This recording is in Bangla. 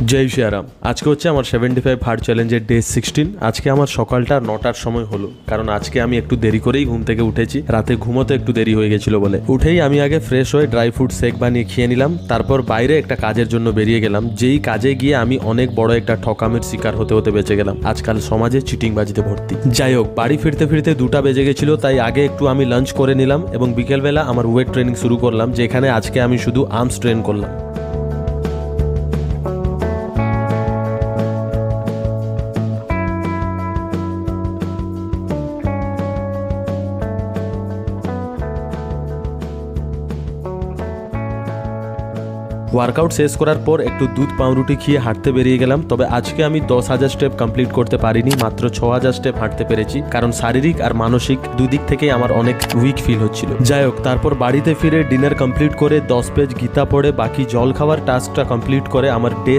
জয় শ্রীরাম। আজকে হচ্ছে আমার 75 হার্ড চ্যালেঞ্জের ডে 16। আজকে আমার সকালটা 9টার সময় হলো, কারণ আজকে আমি একটু দেরি করেই ঘুম থেকে উঠেছি। রাতে ঘুমোতে একটু দেরি হয়ে গেছিল বলে উঠেই আমি আগে ফ্রেশ হয়ে ড্রাই ফ্রুট শেক বানিয়ে খেয়ে নিলাম। তারপর বাইরে একটা কাজের জন্য বেরিয়ে গেলাম, যেই কাজে গিয়ে আমি অনেক বড় একটা ঠকামের শিকার হতে হতে বেঁচে গেলাম। আজকাল সমাজে চিটিংবাজিতে ভর্তি। যাই হোক, বাড়ি ফিরতে ফিরতে 2টা বেজে গেছিল, তাই আগে একটু আমি লাঞ্চ করে নিলাম এবং বিকেলবেলা আমার ওয়েট ট্রেনিং শুরু করলাম, যেখানে আজকে আমি শুধু আর্মস ট্রেন করলাম। ওয়ার্কআউট শেষ করার পর একটু দুধ পাউরুটি খেয়ে হাঁটতে বেরিয়ে গেলাম। তবে আজকে আমি 10,000 স্টেপ কমপ্লিট করতে পারিনি, মাত্র 6,000 স্টেপ হাঁটতে পেরেছি, কারণ শারীরিক আর মানসিক দুদিক থেকেই আমার অনেক উইক ফিল হচ্ছিল। যাই হোক, তারপর বাড়িতে ফিরে ডিনার কমপ্লিট করে 10 পেজ গীতা পড়ে বাকি জল খাওয়ার টাস্কটা কমপ্লিট করে আমার ডে